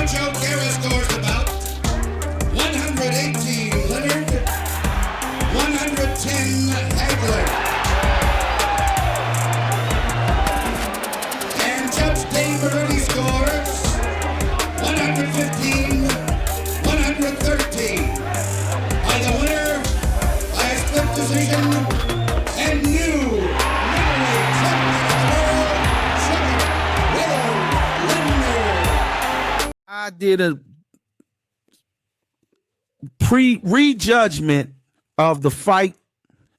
scores about 118 Leonard, 110 Hagler. And Judge Dave Early scores 115, 113. By the winner, by a split decision, and new middleweight Leonard. I did a prejudgment of the fight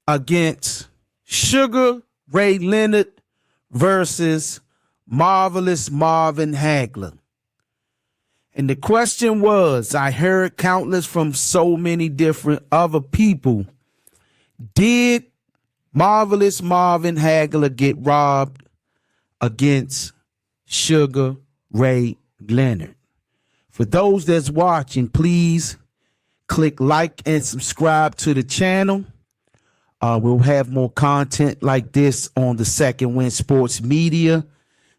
against Sugar Ray Leonard versus Marvelous Marvin Hagler. And the question was, I heard countless from so many different other people, did Marvelous Marvin Hagler get robbed against Sugar Ray Leonard? For those that's watching, please click like and subscribe to the channel. We'll have more content like this on the Second Win Sports Media.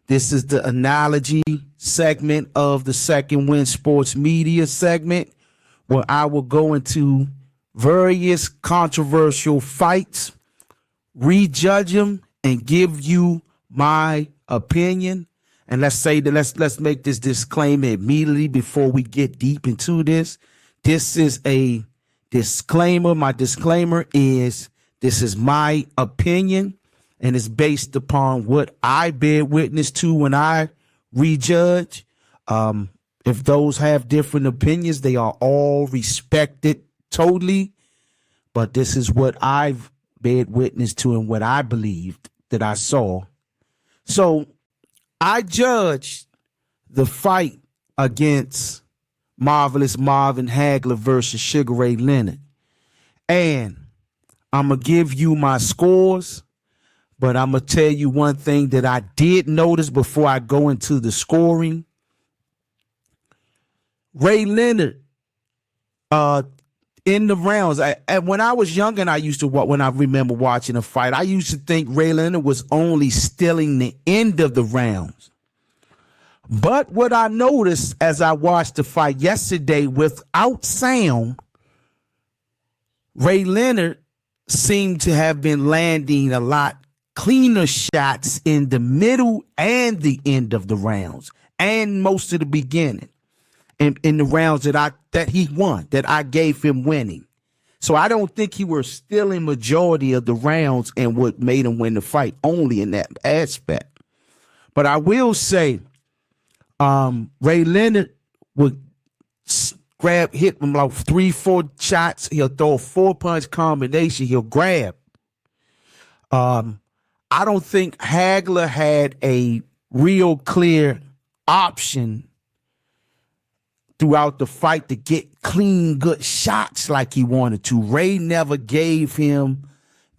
This is the analogy segment of the Second Win Sports Media segment, where I will go into various controversial fights, rejudge them, and give you my opinion. And let's make this disclaimer immediately before we get deep into this. This is a disclaimer. My disclaimer is this is my opinion, and it's based upon what I bear witness to when I rejudge. If those have different opinions, they are all respected totally. But this is what I've bared witness to and what I believed that I saw. So I judged the fight against Marvelous Marvin Hagler versus Sugar Ray Leonard. And I'm going to give you my scores, but I'm going to tell you one thing that I did notice before I go into the scoring. Ray Leonard, in the rounds, when I was young and when I remember watching a fight, I used to think Ray Leonard was only stealing the end of the rounds. But what I noticed as I watched the fight yesterday without sound, Ray Leonard seemed to have been landing a lot cleaner shots in the middle and the end of the rounds and most of the beginning. In the rounds that he won, that I gave him winning. So I don't think he was stealing majority of the rounds and what made him win the fight, only in that aspect. But I will say, Ray Leonard would hit him like 3-4 shots. He'll throw a 4-punch combination. He'll grab. I don't think Hagler had a real clear option throughout the fight to get clean, good shots like he wanted to. Ray never gave him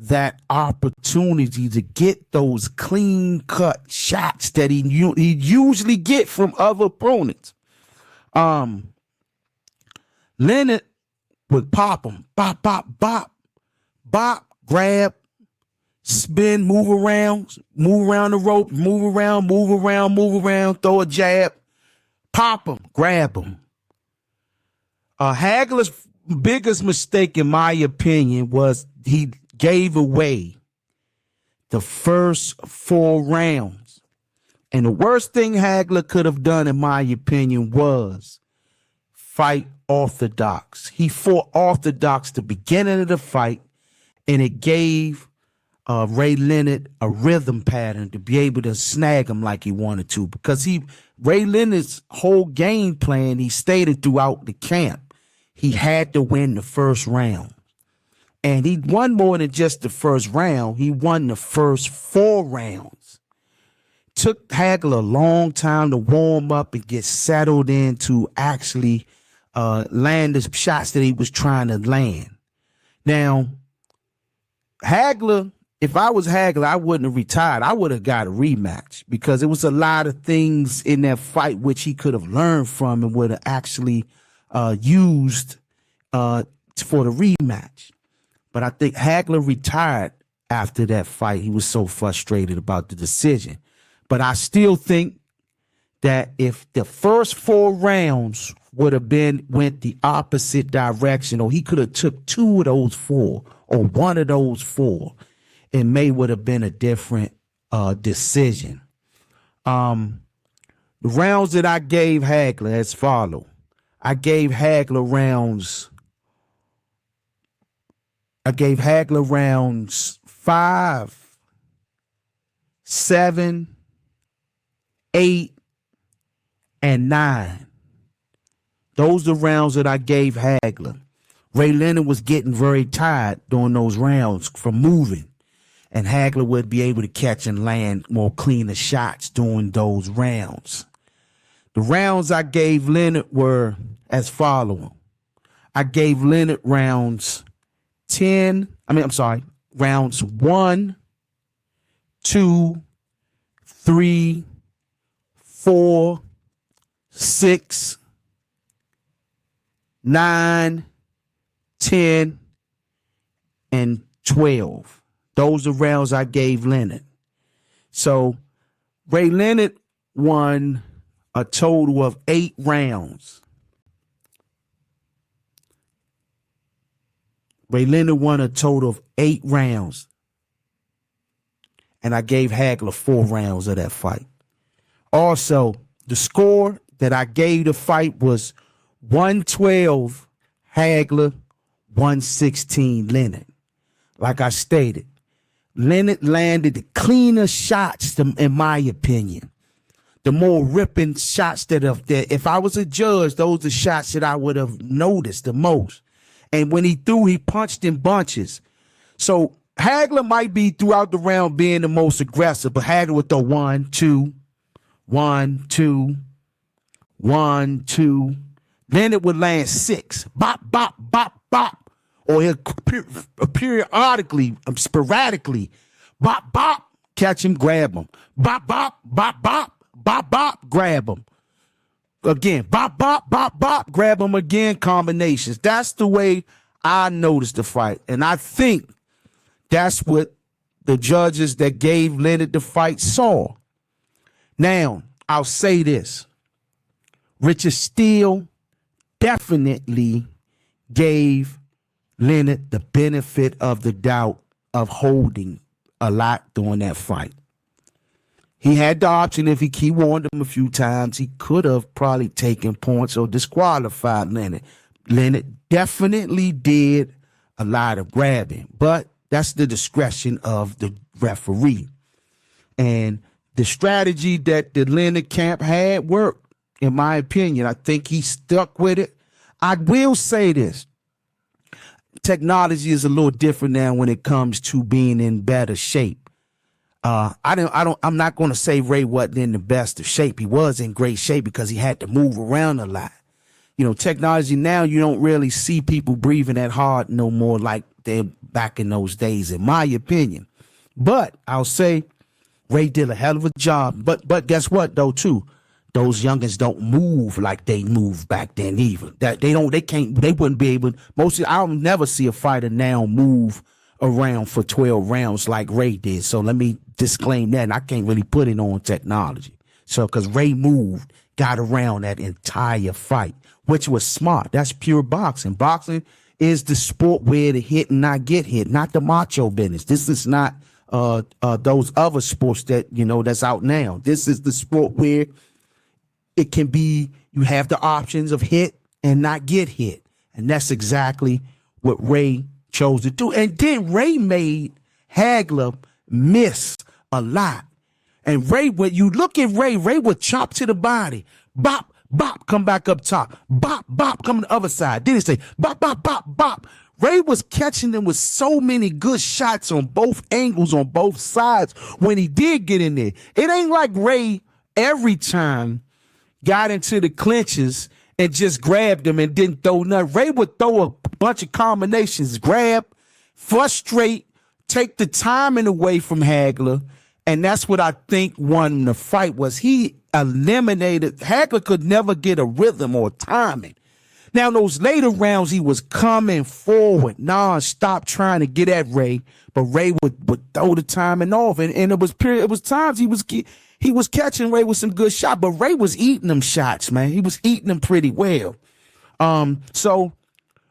that opportunity to get those clean-cut shots that he usually get from other opponents. Leonard would pop him, bop, bop, bop, bop, grab, spin, move around the rope, move around, throw a jab, pop him, grab him. Hagler's biggest mistake, in my opinion, was he gave away the first 4 rounds. And the worst thing Hagler could have done, in my opinion, was fight orthodox. He fought orthodox the beginning of the fight, and it gave Ray Leonard a rhythm pattern to be able to snag him like he wanted to. Because Ray Leonard's whole game plan, he stated throughout the camp, he had to win the first round. And he won more than just the first round. He won the first 4 rounds. Took Hagler a long time to warm up and get settled in to actually land the shots that he was trying to land. Now, Hagler, if I was Hagler, I wouldn't have retired. I would have got a rematch because there was a lot of things in that fight which he could have learned from and would have actually used for the rematch. But I think Hagler retired after that fight. He was so frustrated about the decision. But I still think that if the first 4 rounds would have went the opposite direction, or he could have took 2 of those 4 or 1 of those 4, it would have been a different decision. The rounds that I gave Hagler as follow. I gave Hagler rounds 5, 7, 8, and 9. Those are the rounds that I gave Hagler. Ray Leonard was getting very tired during those rounds from moving, and Hagler would be able to catch and land more cleaner shots during those rounds. The rounds I gave Leonard were as following. I gave Leonard rounds 1, 2, 3, 4, 6, 9, 10, and 12. Those are rounds I gave Leonard. So Ray Leonard won a total of 8 rounds. Ray Leonard won a total of 8 rounds. And I gave Hagler 4 rounds of that fight. Also, the score that I gave the fight was 112 Hagler, 116 Leonard. Like I stated, Leonard landed the cleaner shots, in my opinion. The more ripping shots that if I was a judge, those are shots that I would have noticed the most. And when he threw, he punched in bunches. So Hagler might be throughout the round being the most aggressive, but Hagler would throw 1, 2, 1, 2, 1, 2. Then it would land 6. Bop, bop, bop, bop. Or he'll periodically, sporadically, bop, bop, catch him, grab him. Bop, bop, bop, bop, bop, bop, grab him. Again, bop, bop, bop, bop, grab him again, combinations. That's the way I noticed the fight. And I think that's what the judges that gave Leonard the fight saw. Now, I'll say this. Richard Steele definitely gave Leonard the benefit of the doubt of holding a lot during that fight. He had the option, if he warned him a few times, he could have probably taken points or disqualified Leonard. Leonard definitely did a lot of grabbing, but that's the discretion of the referee. And the strategy that the Leonard camp had worked, in my opinion. I think he stuck with it. I will say this. Technology is a little different now when it comes to being in better shape. I'm not going to say Ray wasn't in the best of shape. He was in great shape because he had to move around a lot. You know, technology now, you don't really see people breathing that hard no more like they back in those days, in my opinion. But I'll say Ray did a hell of a job. But guess what though too? Those youngins don't move like they moved back then either. They wouldn't be able. I'll never see a fighter now move around for 12 rounds like Ray did. So let me disclaim that. And I can't really put it on technology. So because Ray moved, got around that entire fight, which was smart. That's pure boxing. Boxing is the sport where to hit and not get hit, not the macho business. This is not those other sports that, that's out now. This is the sport where it can be, you have the options of hit and not get hit. And that's exactly what Ray chose to do. And then Ray made Hagler miss a lot. And Ray, when you look at Ray would chop to the body. Bop, bop, come back up top. Bop, bop, come to the other side. Then he say, bop, bop, bop, bop. Ray was catching them with so many good shots on both angles, on both sides when he did get in there. It ain't like Ray every time got into the clinches and just grabbed him and didn't throw nothing. Ray would throw a bunch of combinations, grab, frustrate, take the timing away from Hagler. And that's what I think won the fight was he eliminated. Hagler could never get a rhythm or timing. Now, those later rounds, he was coming forward non-stop trying to get at Ray, but Ray would throw the timing off. And it was times he was catching Ray with some good shots, but Ray was eating them shots, man. He was eating them pretty well. So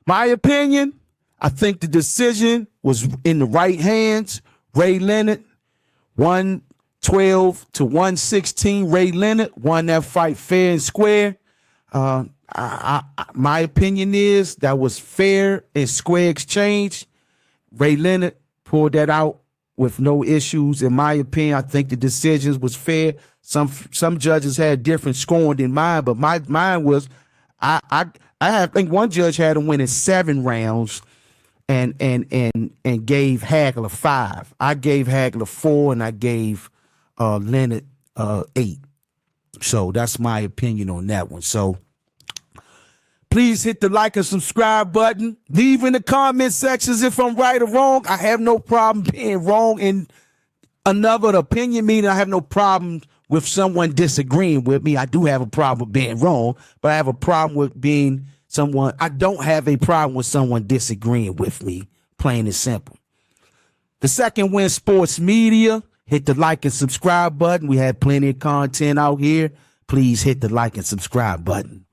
my opinion, I think the decision was in the right hands. Ray Leonard, 112 to 116. Ray Leonard won that fight fair and square. My opinion is that was fair and square exchange. Ray Leonard pulled that out with no issues. In my opinion, I think the decisions was fair. Some judges had different scoring than mine, but mine was I think one judge had him winning 7 rounds and gave Hagler 5. I gave Hagler 4 and I gave Leonard 8. So that's my opinion on that one. So please hit the like and subscribe button. Leave in the comment sections if I'm right or wrong. I have no problem being wrong in another opinion, meaning I have no problem with someone disagreeing with me. I do have a problem with being wrong, but I have a problem with being someone. I don't have a problem with someone disagreeing with me, plain and simple. The Second Win Sports Media. Hit the like and subscribe button. We have plenty of content out here. Please hit the like and subscribe button.